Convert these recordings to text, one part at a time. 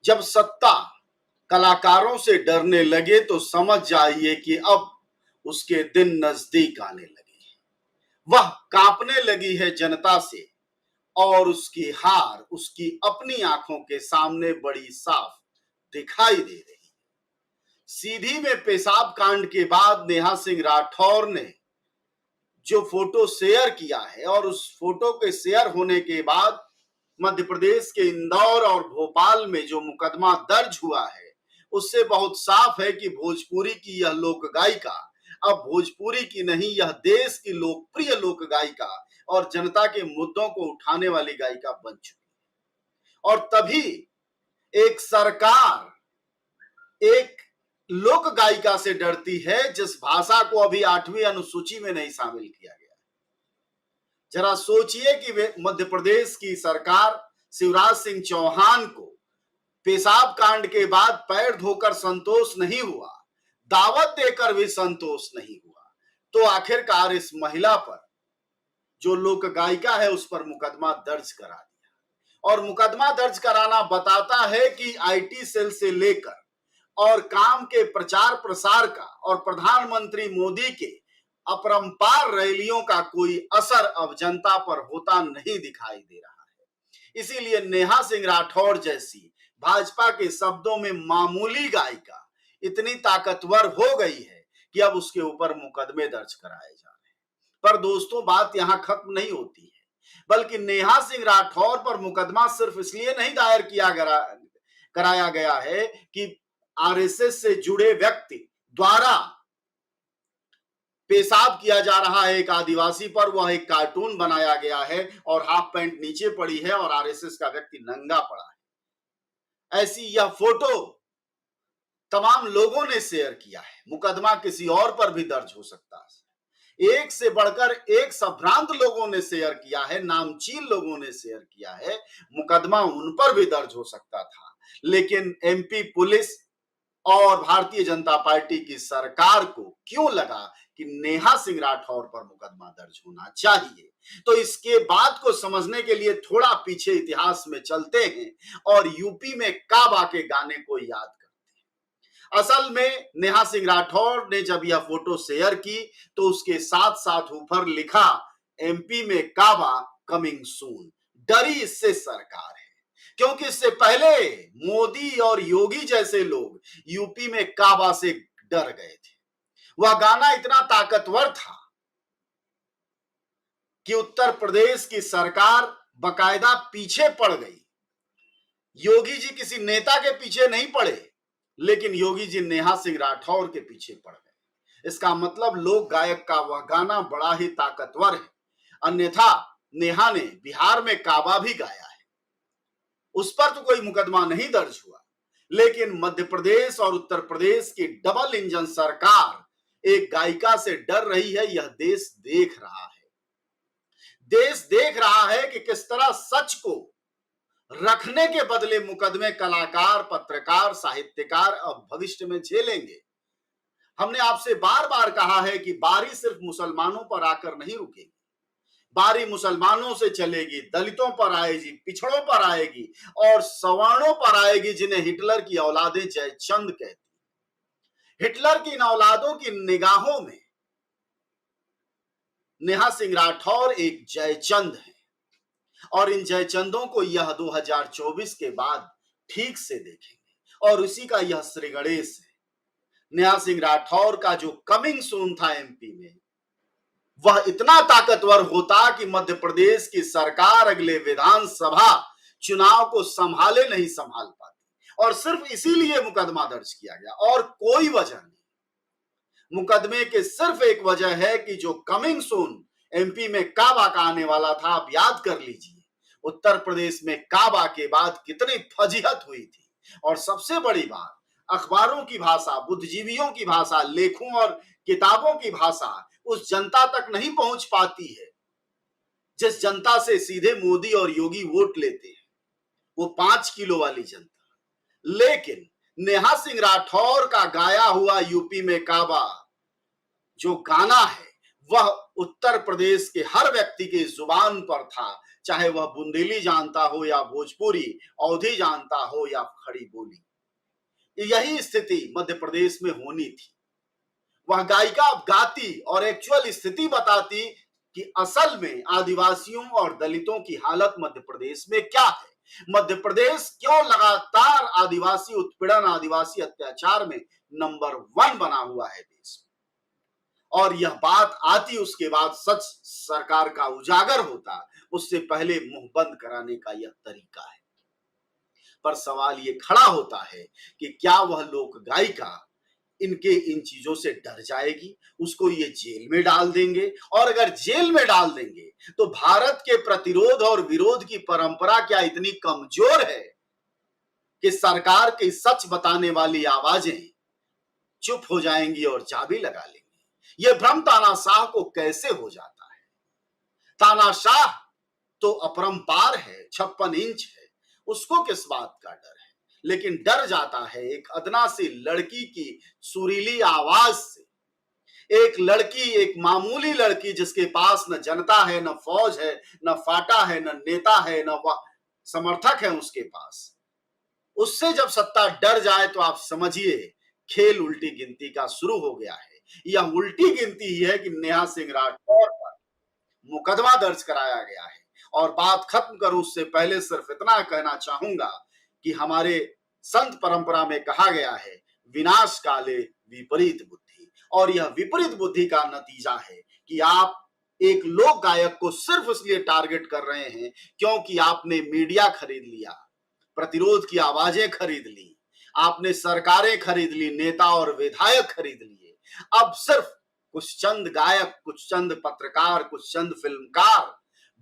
जब सत्ता कलाकारों से डरने लगे तो समझ जाइए कि अब उसके दिन नजदीक आने लगे हैं। वह कांपने लगी है जनता से और उसकी हार उसकी अपनी आंखों के सामने बड़ी साफ दिखाई दे रही है। सीधी में पेशाब कांड के बाद नेहा सिंह राठौर ने जो फोटो शेयर किया है और उस फोटो के शेयर होने के बाद मध्य प्रदेश के इंदौर और भोपाल में जो मुकदमा दर्ज हुआ है, उससे बहुत साफ है कि भोजपुरी की यह लोक गायिका अब भोजपुरी की नहीं, यह देश की लोकप्रिय लोक गायिका और जनता के मुद्दों को उठाने वाली गायिका बन चुकी है। और तभी एक सरकार एक लोक गायिका से डरती है जिस भाषा को अभी 8वीं अनुसूची में नहीं शामिल किया गया। जरा सोचिए कि वे मध्य प्रदेश की सरकार शिवराज सिंह चौहान को पेशाब कांड के बाद पैर धोकर संतोष नहीं हुआ, दावत देकर भी संतोष नहीं हुआ, तो आखिरकार इस महिला पर जो लोक गायिका है उस पर मुकदमा दर्ज करा दिया। और मुकदमा दर्ज कराना बताता है कि आईटी सेल से लेकर और काम के प्रचार प्रसार का और प्रधानमंत्री मोदी के अपरंपार रैलियों का कोई असर अब जनता पर होता नहीं दिखाई दे रहा है। इसीलिए नेहा सिंह राठौर जैसी भाजपा के शब्दों में मामूली गायिका इतनी ताकतवर हो गई है कि अब उसके ऊपर मुकदमे दर्ज कराए जा रहे हैं। पर दोस्तों, बात यहां खत्म नहीं होती है, बल्कि नेहा सिंह राठौर पर मुकदमा सिर्फ इसलिए नहीं दायर कराया गया है कि आरएसएस से जुड़े व्यक्ति द्वारा पेशाब किया जा रहा है एक आदिवासी पर, वह एक कार्टून बनाया गया है और हाफ पैंट नीचे पड़ी है और आरएसएस का व्यक्ति नंगा पड़ा है। ऐसी यह फोटो तमाम लोगों ने शेयर किया है। मुकदमा किसी और पर भी दर्ज हो सकता है। एक से बढ़कर एक संभ्रांत लोगों ने शेयर किया है, नामचीन लोगों ने शेयर किया है। मुकदमा उन पर भी दर्ज हो सकता था, लेकिन एमपी पुलिस और भारतीय जनता पार्टी की सरकार को क्यों लगा कि नेहा सिंह राठौर पर मुकदमा दर्ज होना चाहिए। तो इसके बात को समझने के लिए थोड़ा पीछे इतिहास में चलते हैं और यूपी में काबा के गाने को याद करते हैं। असल में नेहा सिंह राठौर ने जब यह फोटो शेयर की तो उसके साथ साथ ऊपर लिखा, एमपी में काबा कमिंग सून। डरी इससे सरकार है, क्योंकि इससे पहले मोदी और योगी जैसे लोग यूपी में काबा से डर गए थे। वह गाना इतना ताकतवर था कि उत्तर प्रदेश की सरकार बकायदा पीछे पड़ गई। योगी जी किसी नेता के पीछे नहीं पड़े, लेकिन योगी जी नेहा सिंह राठौर के पीछे पड़ गए। इसका मतलब लोक गायक का वह गाना बड़ा ही ताकतवर है। अन्यथा नेहा ने बिहार में काबा भी गाया है, उस पर तो कोई मुकदमा नहीं दर्ज हुआ। लेकिन मध्य प्रदेश और उत्तर प्रदेश की डबल इंजन सरकार एक गायिका से डर रही है। यह देश देख रहा है। देश देख रहा है कि किस तरह सच को रखने के बदले मुकदमे कलाकार, पत्रकार, साहित्यकार अब भविष्य में झेलेंगे। हमने आपसे बार बार कहा है कि बारी सिर्फ मुसलमानों पर आकर नहीं रुकेगी। बारी मुसलमानों से चलेगी, दलितों पर आएगी, पिछड़ों पर आएगी और सवर्णों पर आएगी, जिन्हें हिटलर की औलादें जयचंद कहती। हिटलर की इन औलादों की निगाहों में नेहा सिंह राठौर एक जयचंद है और इन जयचंदों को यह 2024 के बाद ठीक से देखेंगे और उसी का यह श्री गणेश है। नेहा सिंह राठौर का जो कमिंग सून था एमपी में, वह इतना ताकतवर होता कि मध्य प्रदेश की सरकार अगले विधानसभा चुनाव को संभाले नहीं संभाल पाती। और सिर्फ इसीलिए मुकदमा दर्ज किया गया और कोई वजह नहीं। मुकदमे के सिर्फ एक वजह है कि जो कमिंग सून एमपी में काबा का आने वाला था, आप याद कर लीजिए उत्तर प्रदेश में काबा के बाद कितनी फजीहत हुई थी। और सबसे बड़ी बात, अखबारों की भाषा, बुद्धिजीवियों की भाषा, लेखों और किताबों की भाषा उस जनता तक नहीं पहुंच पाती है जिस जनता से सीधे मोदी और योगी वोट लेते हैं, वो 5 किलो वाली जनता। लेकिन नेहा सिंह राठौर का गाया हुआ यूपी में काबा जो गाना है, वह उत्तर प्रदेश के हर व्यक्ति की जुबान पर था, चाहे वह बुंदेली जानता हो या भोजपुरी, अवधी जानता हो या खड़ी बोली। यही स्थिति मध्य प्रदेश में होनी थी। वह गायिका अब गाती और एक्चुअल स्थिति बताती कि असल में आदिवासियों और दलितों की हालत मध्य प्रदेश में क्या है। मध्य प्रदेश क्यों लगातार आदिवासी उत्पीड़न, आदिवासी अत्याचार में नंबर 1 बना हुआ है देश में। और यह बात आती, उसके बाद सच सरकार का उजागर होता, उससे पहले मुंह बंद कराने का यह तरीका है। पर सवाल ये खड़ा होता है कि क्या वह लोक गायिका इनके इन चीजों से डर जाएगी, उसको ये जेल में डाल देंगे? और अगर जेल में डाल देंगे तो भारत के प्रतिरोध और विरोध की परंपरा क्या इतनी कमजोर है कि सरकार की सच बताने वाली आवाजें चुप हो जाएंगी और चाबी लगा लेंगी? यह भ्रम तानाशाह को कैसे हो जाता है? तानाशाह तो अपरंपार है, 56 इंच है, उसको किस बात का डर है? लेकिन डर जाता है एक अदना सी लड़की की सुरीली आवाज से। एक लड़की, एक मामूली लड़की जिसके पास न जनता है, न फौज है, न फाटा है, न नेता है, न वह समर्थक है उसके पास। उससे जब सत्ता डर जाए तो आप समझिए खेल उल्टी गिनती का शुरू हो गया है। यह उल्टी गिनती ही है कि नेहा सिंह राठौर पर मुकदमा दर्ज कराया गया है। और बात खत्म करूं उससे पहले सिर्फ इतना कहना चाहूंगा कि हमारे संत परंपरा में कहा गया है, विनाश काले विपरीत बुद्धि। और यह विपरीत बुद्धि का नतीजा है कि आप एक लोक गायक को सिर्फ इसलिए टारगेट कर रहे हैं क्योंकि आपने मीडिया खरीद लिया, प्रतिरोध की आवाजें खरीद ली, आपने सरकारें खरीद ली, नेता और विधायक खरीद लिए। अब सिर्फ कुछ चंद गायक, कुछ चंद पत्रकार, कुछ चंद फिल्मकार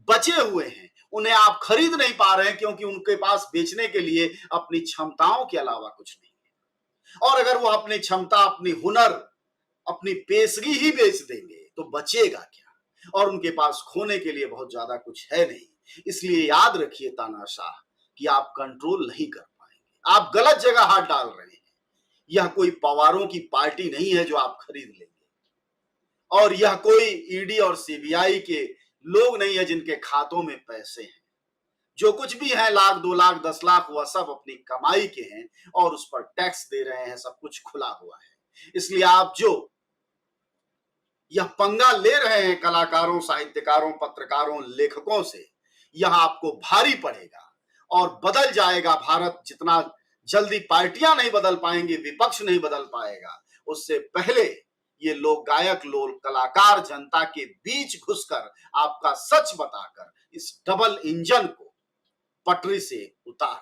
बचे हुए हैं। उन्हें आप खरीद नहीं पा रहे हैं क्योंकि उनके पास बेचने के लिए अपनी क्षमताओं के अलावा कुछ नहीं है। और अगर वो अपनी क्षमता, अपनी हुनर, अपनी पेशगी ही बेच देंगे तो बचेगा क्या? और उनके पास खोने के लिए बहुत ज्यादा कुछ है नहीं। इसलिए याद रखिए तानाशाह कि आप कंट्रोल नहीं कर पाएंगे। आप गलत जगह हाथ डाल रहे हैं। यह कोई पवारों की पार्टी नहीं है जो आप खरीद लेंगे, और यह कोई ईडी और सीबीआई के लोग नहीं है जिनके खातों में पैसे हैं। जो कुछ भी है, लाख, 2 लाख, 10 लाख, वह सब अपनी कमाई के हैं और उस पर टैक्स दे रहे हैं। सब कुछ खुला हुआ है। इसलिए आप जो यह पंगा ले रहे हैं कलाकारों, साहित्यकारों, पत्रकारों, लेखकों से, यह आपको भारी पड़ेगा और बदल जाएगा भारत। जितना जल्दी पार्टियां नहीं बदल पाएंगी, विपक्ष नहीं बदल पाएगा, उससे पहले ये लोग गायक, लोग कलाकार जनता के बीच घुसकर आपका सच बताकर इस डबल इंजन को पटरी से उतार